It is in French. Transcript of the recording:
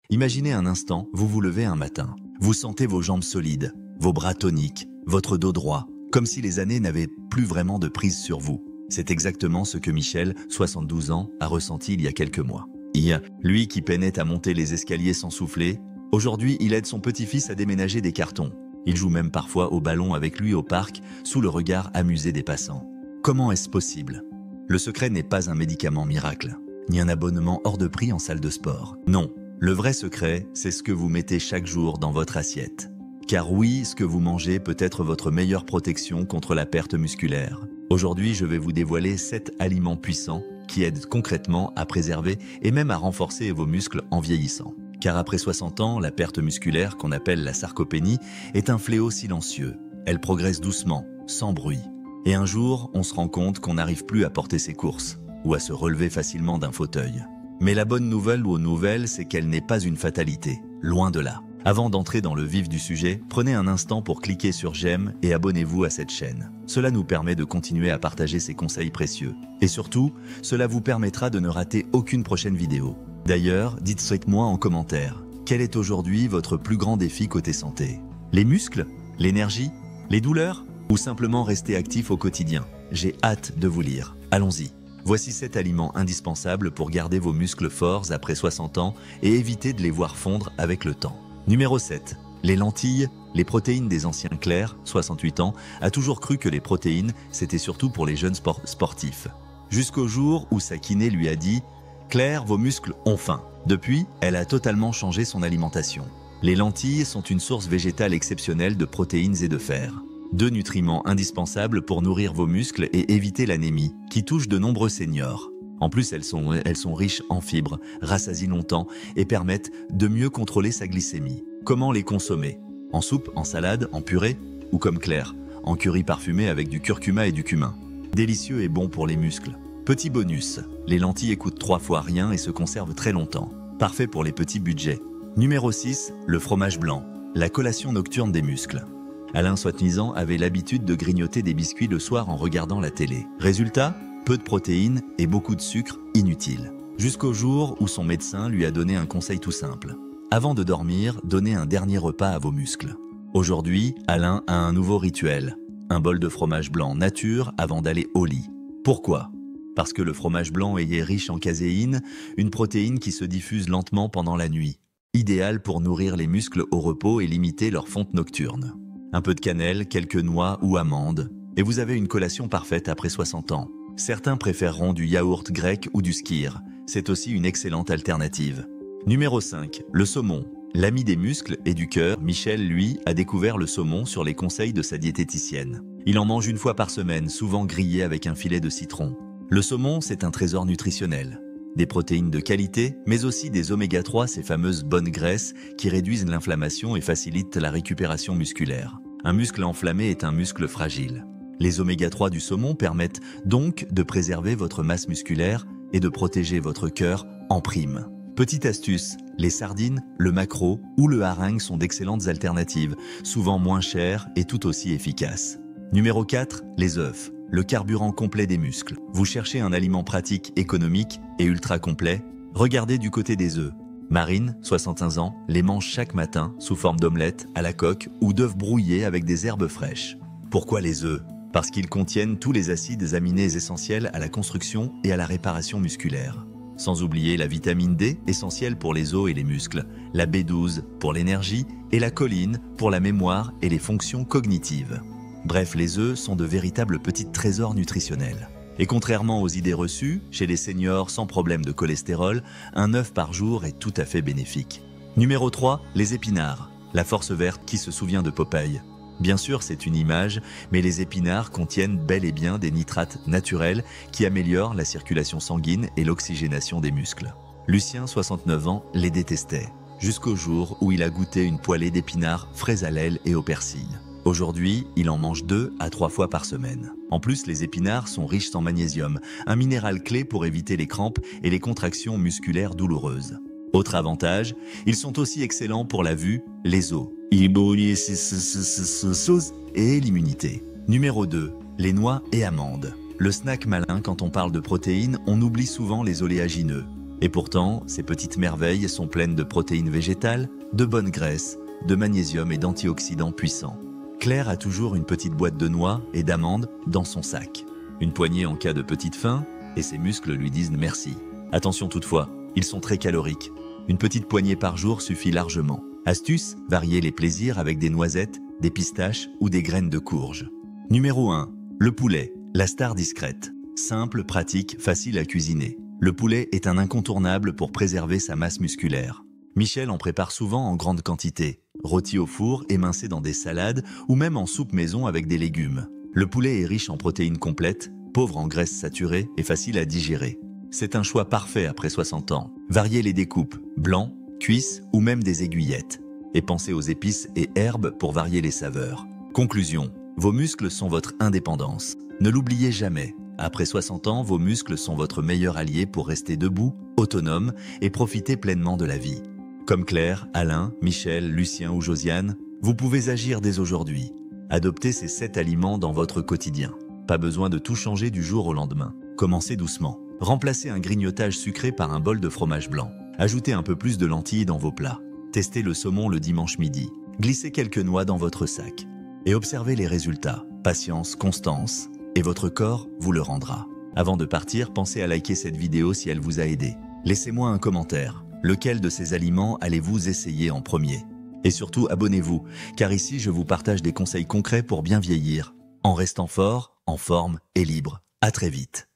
Imaginez un instant, vous vous levez un matin. Vous sentez vos jambes solides, vos bras toniques, votre dos droit, comme si les années n'avaient plus vraiment de prise sur vous. C'est exactement ce que Michel, 72 ans, a ressenti il y a quelques mois. Lui qui peinait à monter les escaliers sans souffler, aujourd'hui il aide son petit-fils à déménager des cartons. Il joue même parfois au ballon avec lui au parc, sous le regard amusé des passants. Comment est-ce possible? Le secret n'est pas un médicament miracle, ni un abonnement hors de prix en salle de sport. Non, le vrai secret, c'est ce que vous mettez chaque jour dans votre assiette. Car oui, ce que vous mangez peut être votre meilleure protection contre la perte musculaire. Aujourd'hui, je vais vous dévoiler 7 aliments puissants qui aident concrètement à préserver et même à renforcer vos muscles en vieillissant. Car après 60 ans, la perte musculaire, qu'on appelle la sarcopénie, est un fléau silencieux. Elle progresse doucement, sans bruit. Et un jour, on se rend compte qu'on n'arrive plus à porter ses courses ou à se relever facilement d'un fauteuil. Mais la bonne nouvelle, c'est qu'elle n'est pas une fatalité, loin de là. Avant d'entrer dans le vif du sujet, prenez un instant pour cliquer sur j'aime et abonnez-vous à cette chaîne. Cela nous permet de continuer à partager ces conseils précieux. Et surtout, cela vous permettra de ne rater aucune prochaine vidéo. D'ailleurs, dites-moi en commentaire, quel est aujourd'hui votre plus grand défi côté santé? Les muscles? L'énergie? Les douleurs? Ou simplement rester actif au quotidien? J'ai hâte de vous lire. Allons-y. Voici 7 aliments indispensables pour garder vos muscles forts après 60 ans et éviter de les voir fondre avec le temps. Numéro 7. Les lentilles. Les protéines des anciens Claire, 68 ans, a toujours cru que les protéines, c'était surtout pour les jeunes sportifs. Jusqu'au jour où sa kiné lui a dit « Claire, vos muscles ont faim ». Depuis, elle a totalement changé son alimentation. Les lentilles sont une source végétale exceptionnelle de protéines et de fer. 2 nutriments indispensables pour nourrir vos muscles et éviter l'anémie, qui touche de nombreux seniors. En plus, elles sont riches en fibres, rassasient longtemps et permettent de mieux contrôler sa glycémie. Comment les consommer? En soupe, en salade, en purée ou comme Claire, en curry parfumé avec du curcuma et du cumin. Délicieux et bon pour les muscles. Petit bonus, les lentilles coûtent 3 fois rien et se conservent très longtemps. Parfait pour les petits budgets. Numéro 6, le fromage blanc, la collation nocturne des muscles. Alain Soitnisant avait l'habitude de grignoter des biscuits le soir en regardant la télé. Résultat, peu de protéines et beaucoup de sucre inutile. Jusqu'au jour où son médecin lui a donné un conseil tout simple. Avant de dormir, donnez un dernier repas à vos muscles. Aujourd'hui, Alain a un nouveau rituel. Un bol de fromage blanc nature avant d'aller au lit. Pourquoi? Parce que le fromage blanc est riche en caséine, une protéine qui se diffuse lentement pendant la nuit. Idéal pour nourrir les muscles au repos et limiter leur fonte nocturne. Un peu de cannelle, quelques noix ou amandes, et vous avez une collation parfaite après 60 ans. Certains préféreront du yaourt grec ou du skyr. C'est aussi une excellente alternative. Numéro 5. Le saumon. L'ami des muscles et du cœur, Michel, lui, a découvert le saumon sur les conseils de sa diététicienne. Il en mange 1 fois par semaine, souvent grillé avec un filet de citron. Le saumon, c'est un trésor nutritionnel. Des protéines de qualité, mais aussi des oméga 3, ces fameuses bonnes graisses qui réduisent l'inflammation et facilitent la récupération musculaire. Un muscle enflammé est un muscle fragile. Les oméga 3 du saumon permettent donc de préserver votre masse musculaire et de protéger votre cœur en prime. Petite astuce, les sardines, le maquereau ou le hareng sont d'excellentes alternatives, souvent moins chères et tout aussi efficaces. Numéro 4, les œufs, le carburant complet des muscles. Vous cherchez un aliment pratique, économique et ultra complet? Regardez du côté des œufs. Marine, 65 ans, les mange chaque matin sous forme d'omelette, à la coque ou d'œufs brouillés avec des herbes fraîches. Pourquoi les œufs? Parce qu'ils contiennent tous les acides aminés essentiels à la construction et à la réparation musculaire. Sans oublier la vitamine D, essentielle pour les os et les muscles, la B12 pour l'énergie et la choline pour la mémoire et les fonctions cognitives. Bref, les œufs sont de véritables petits trésors nutritionnels. Et contrairement aux idées reçues, chez les seniors sans problème de cholestérol, un œuf par jour est tout à fait bénéfique. Numéro 3, les épinards, la force verte qui se souvient de Popeye. Bien sûr, c'est une image, mais les épinards contiennent bel et bien des nitrates naturels qui améliorent la circulation sanguine et l'oxygénation des muscles. Lucien, 69 ans, les détestait, jusqu'au jour où il a goûté une poêlée d'épinards frais à l'aile et au persil. Aujourd'hui, il en mange 2 à 3 fois par semaine. En plus, les épinards sont riches en magnésium, un minéral clé pour éviter les crampes et les contractions musculaires douloureuses. Autre avantage, ils sont aussi excellents pour la vue, les os, et l'immunité. Numéro 2, les noix et amandes. Le snack malin, quand on parle de protéines, on oublie souvent les oléagineux. Et pourtant, ces petites merveilles sont pleines de protéines végétales, de bonnes graisses, de magnésium et d'antioxydants puissants. Claire a toujours une petite boîte de noix et d'amandes dans son sac. Une poignée en cas de petite faim, et ses muscles lui disent merci. Attention toutefois, ils sont très caloriques. Une petite poignée par jour suffit largement. Astuce, variez les plaisirs avec des noisettes, des pistaches ou des graines de courge. Numéro 1. Le poulet, la star discrète. Simple, pratique, facile à cuisiner. Le poulet est un incontournable pour préserver sa masse musculaire. Michel en prépare souvent en grande quantité, rôti au four, émincé dans des salades ou même en soupe maison avec des légumes. Le poulet est riche en protéines complètes, pauvre en graisses saturées et facile à digérer. C'est un choix parfait après 60 ans. Variez les découpes, blancs, cuisses ou même des aiguillettes. Et pensez aux épices et herbes pour varier les saveurs. Conclusion, vos muscles sont votre indépendance. Ne l'oubliez jamais, après 60 ans, vos muscles sont votre meilleur allié pour rester debout, autonome et profiter pleinement de la vie. Comme Claire, Alain, Michel, Lucien ou Josiane, vous pouvez agir dès aujourd'hui. Adoptez ces 7 aliments dans votre quotidien. Pas besoin de tout changer du jour au lendemain. Commencez doucement. Remplacez un grignotage sucré par un bol de fromage blanc. Ajoutez un peu plus de lentilles dans vos plats. Testez le saumon le dimanche midi. Glissez quelques noix dans votre sac. Et observez les résultats. Patience, constance. Et votre corps vous le rendra. Avant de partir, pensez à liker cette vidéo si elle vous a aidé. Laissez-moi un commentaire. Lequel de ces aliments allez-vous essayer en premier? Et surtout, abonnez-vous, car ici, je vous partage des conseils concrets pour bien vieillir, en restant fort, en forme et libre. À très vite.